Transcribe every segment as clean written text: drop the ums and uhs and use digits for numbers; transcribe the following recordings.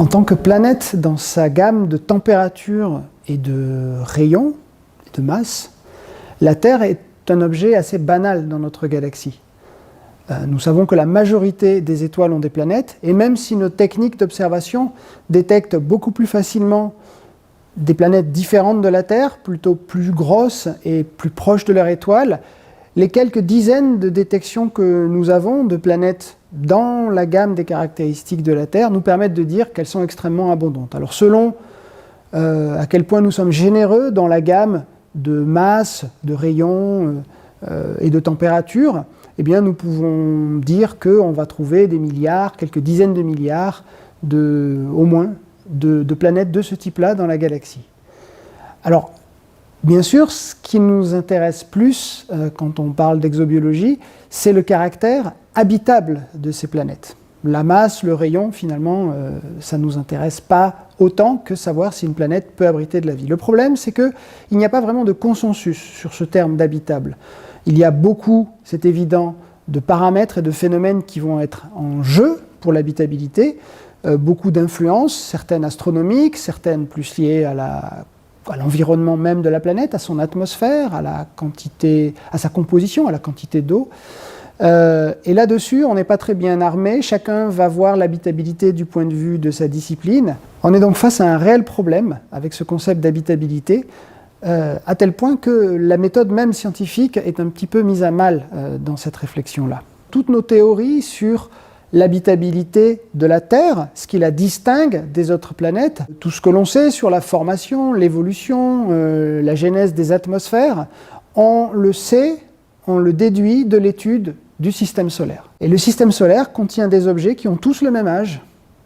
En tant que planète, dans sa gamme de température et de rayons, de masse, la Terre est un objet assez banal dans notre galaxie. Nous savons que la majorité des étoiles ont des planètes, et même si nos techniques d'observation détectent beaucoup plus facilement des planètes différentes de la Terre, plutôt plus grosses et plus proches de leur étoile, les quelques dizaines de détections que nous avons de planètes dans la gamme des caractéristiques de la Terre nous permettent de dire qu'elles sont extrêmement abondantes. Alors selon à quel point nous sommes généreux dans la gamme de masse, de rayons et de température, eh bien nous pouvons dire qu'on va trouver des milliards, quelques dizaines de milliards au moins de planètes de ce type-là dans la galaxie. Alors, bien sûr, ce qui nous intéresse plus quand on parle d'exobiologie, c'est le caractère habitable de ces planètes. La masse, le rayon, finalement, ça ne nous intéresse pas autant que savoir si une planète peut abriter de la vie. Le problème, c'est qu'il n'y a pas vraiment de consensus sur ce terme d'habitable. Il y a beaucoup, c'est évident, de paramètres et de phénomènes qui vont être en jeu pour l'habitabilité, beaucoup d'influences, certaines astronomiques, certaines plus liées à l'environnement même de la planète, à son atmosphère, à sa composition, à la quantité d'eau. Et là-dessus, on n'est pas très bien armé, chacun va voir l'habitabilité du point de vue de sa discipline. On est donc face à un réel problème avec ce concept d'habitabilité, à tel point que la méthode même scientifique est un petit peu mise à mal dans cette réflexion-là. Toutes nos théories sur l'habitabilité de la Terre, ce qui la distingue des autres planètes, tout ce que l'on sait sur la formation, l'évolution, la genèse des atmosphères, on le sait, on le déduit de l'étude du système solaire. Et le système solaire contient des objets qui ont tous le même âge,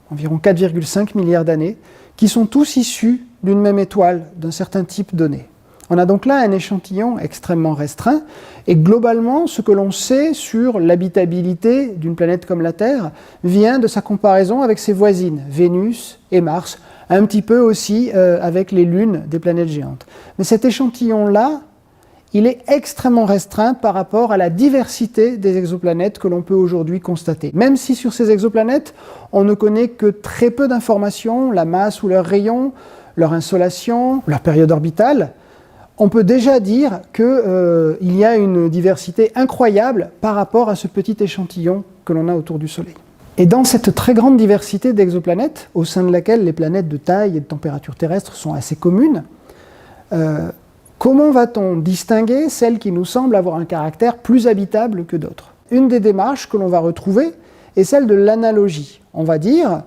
environ 4,5 milliards d'années, qui sont tous issus d'une même étoile, d'un certain type donné. On a donc là un échantillon extrêmement restreint, et globalement, ce que l'on sait sur l'habitabilité d'une planète comme la Terre vient de sa comparaison avec ses voisines, Vénus et Mars, un petit peu aussi avec les lunes des planètes géantes. Mais cet échantillon-là, il est extrêmement restreint par rapport à la diversité des exoplanètes que l'on peut aujourd'hui constater. Même si sur ces exoplanètes, on ne connaît que très peu d'informations, la masse ou leur rayon, leur insolation, leur période orbitale, on peut déjà dire qu'il y a une diversité incroyable par rapport à ce petit échantillon que l'on a autour du Soleil. Et dans cette très grande diversité d'exoplanètes, au sein de laquelle les planètes de taille et de température terrestre sont assez communes, comment va-t-on distinguer celles qui nous semblent avoir un caractère plus habitable que d'autres? Une des démarches que l'on va retrouver est celle de l'analogie. On va dire,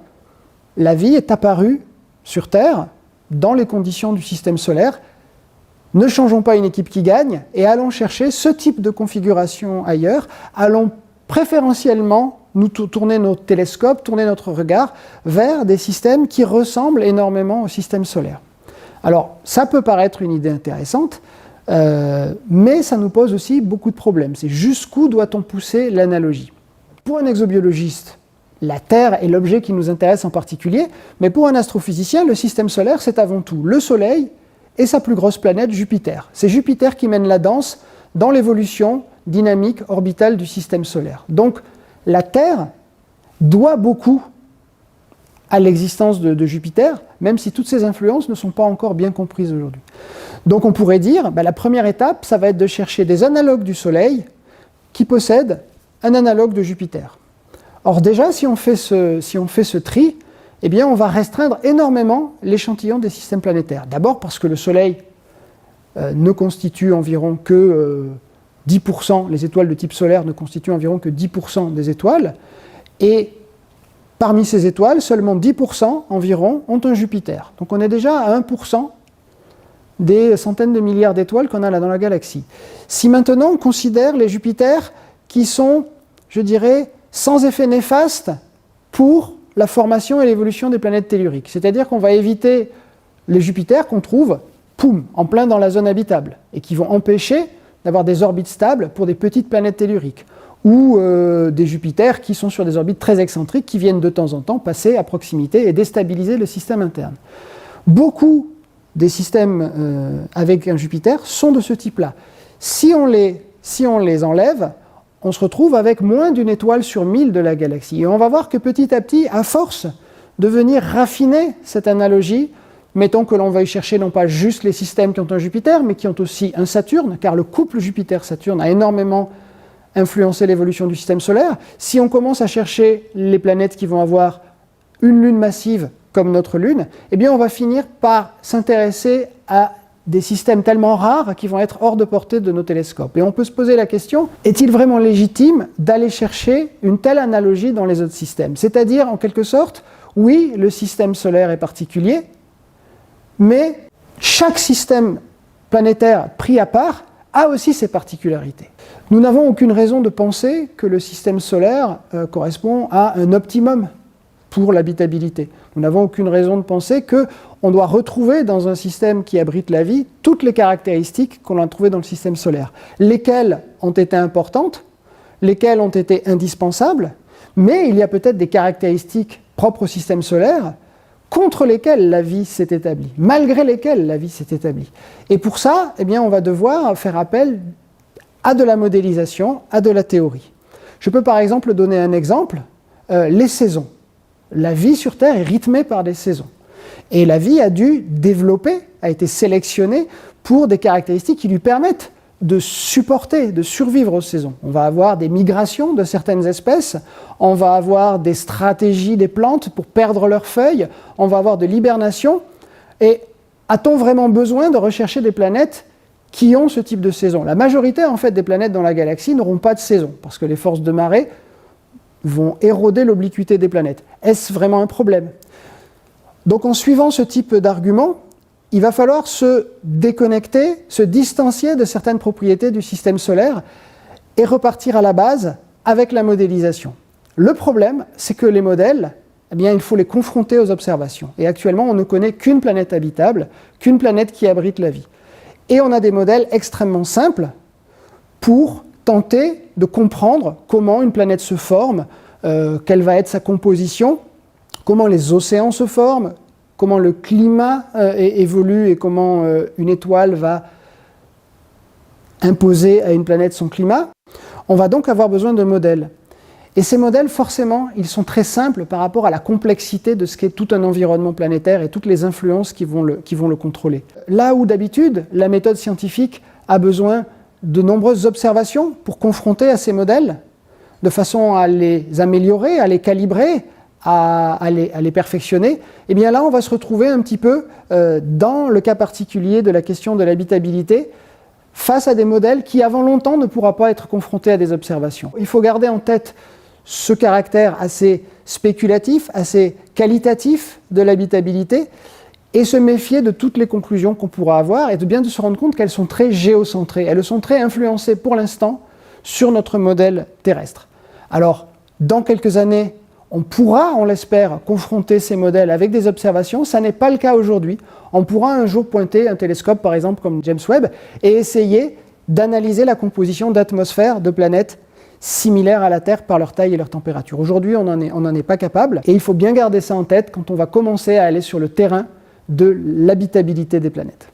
la vie est apparue sur Terre dans les conditions du système solaire. Ne changeons pas une équipe qui gagne et allons chercher ce type de configuration ailleurs. Allons préférentiellement nous tourner nos télescopes, tourner notre regard vers des systèmes qui ressemblent énormément au système solaire. Alors, ça peut paraître une idée intéressante, mais ça nous pose aussi beaucoup de problèmes. C'est jusqu'où doit-on pousser l'analogie? Pour un exobiologiste, la Terre est l'objet qui nous intéresse en particulier, mais pour un astrophysicien, le système solaire, c'est avant tout le Soleil et sa plus grosse planète, Jupiter. C'est Jupiter qui mène la danse dans l'évolution dynamique orbitale du système solaire. Donc, la Terre doit beaucoup à l'existence de Jupiter, même si toutes ces influences ne sont pas encore bien comprises aujourd'hui. Donc on pourrait dire, la première étape, ça va être de chercher des analogues du Soleil qui possèdent un analogue de Jupiter. Or déjà, si on fait ce tri, eh bien on va restreindre énormément l'échantillon des systèmes planétaires. D'abord parce que le Soleil ne constitue environ que 10%, les étoiles de type solaire ne constituent environ que 10% des étoiles, et parmi ces étoiles, seulement 10% environ ont un Jupiter. Donc on est déjà à 1% des centaines de milliards d'étoiles qu'on a là dans la galaxie. Si maintenant on considère les Jupiters qui sont, je dirais, sans effet néfaste pour la formation et l'évolution des planètes telluriques, c'est-à-dire qu'on va éviter les Jupiters qu'on trouve, en plein dans la zone habitable, et qui vont empêcher d'avoir des orbites stables pour des petites planètes telluriques, ou des Jupiters qui sont sur des orbites très excentriques, qui viennent de temps en temps passer à proximité et déstabiliser le système interne. Beaucoup des systèmes avec un Jupiter sont de ce type-là. Si on les enlève, on se retrouve avec moins d'une étoile sur 1000 de la galaxie. Et on va voir que petit à petit, à force de venir raffiner cette analogie. Mettons que l'on veuille chercher non pas juste les systèmes qui ont un Jupiter, mais qui ont aussi un Saturne, car le couple Jupiter-Saturne a énormément influencé l'évolution du système solaire. Si on commence à chercher les planètes qui vont avoir une lune massive comme notre lune, eh bien on va finir par s'intéresser à des systèmes tellement rares qui vont être hors de portée de nos télescopes. Et on peut se poser la question, est-il vraiment légitime d'aller chercher une telle analogie dans les autres systèmes? C'est-à-dire, en quelque sorte, oui, le système solaire est particulier, mais chaque système planétaire pris à part a aussi ses particularités. Nous n'avons aucune raison de penser que le système solaire correspond à un optimum pour l'habitabilité. Nous n'avons aucune raison de penser qu'on doit retrouver dans un système qui abrite la vie toutes les caractéristiques qu'on a trouvées dans le système solaire, lesquelles ont été importantes, lesquelles ont été indispensables, mais il y a peut-être des caractéristiques propres au système solaire contre lesquelles la vie s'est établie, malgré lesquelles la vie s'est établie. Et pour ça, eh bien, on va devoir faire appel à de la modélisation, à de la théorie. Je peux par exemple donner un exemple, les saisons. La vie sur Terre est rythmée par des saisons. Et la vie a dû développer, a été sélectionnée pour des caractéristiques qui lui permettent de supporter, de survivre aux saisons. On va avoir des migrations de certaines espèces, on va avoir des stratégies des plantes pour perdre leurs feuilles, on va avoir de l'hibernation. Et a-t-on vraiment besoin de rechercher des planètes qui ont ce type de saison? La majorité en fait des planètes dans la galaxie n'auront pas de saison, parce que les forces de marée vont éroder l'obliquité des planètes. Est-ce vraiment un problème? Donc en suivant ce type d'argument, il va falloir se déconnecter, se distancier de certaines propriétés du système solaire et repartir à la base avec la modélisation. Le problème, c'est que les modèles, eh bien, il faut les confronter aux observations. Et actuellement, on ne connaît qu'une planète habitable, qu'une planète qui abrite la vie. Et on a des modèles extrêmement simples pour tenter de comprendre comment une planète se forme, quelle va être sa composition, comment les océans se forment, comment le climat évolue et comment une étoile va imposer à une planète son climat. On va donc avoir besoin de modèles. Et ces modèles, forcément, ils sont très simples par rapport à la complexité de ce qu'est tout un environnement planétaire et toutes les influences qui vont le contrôler. Là où d'habitude, la méthode scientifique a besoin de nombreuses observations pour confronter à ces modèles, de façon à les améliorer, à les calibrer, à les perfectionner, et bien là on va se retrouver un petit peu dans le cas particulier de la question de l'habitabilité, face à des modèles qui avant longtemps ne pourront pas être confrontés à des observations. Il faut garder en tête ce caractère assez spéculatif, assez qualitatif de l'habitabilité, et se méfier de toutes les conclusions qu'on pourra avoir, et de bien se rendre compte qu'elles sont très géocentrées, elles sont très influencées pour l'instant sur notre modèle terrestre. Alors, dans quelques années, on pourra, on l'espère, confronter ces modèles avec des observations. Ça n'est pas le cas aujourd'hui. On pourra un jour pointer un télescope, par exemple, comme James Webb, et essayer d'analyser la composition d'atmosphères de planètes similaires à la Terre par leur taille et leur température. Aujourd'hui, on n'en est pas capable, et il faut bien garder ça en tête quand on va commencer à aller sur le terrain de l'habitabilité des planètes.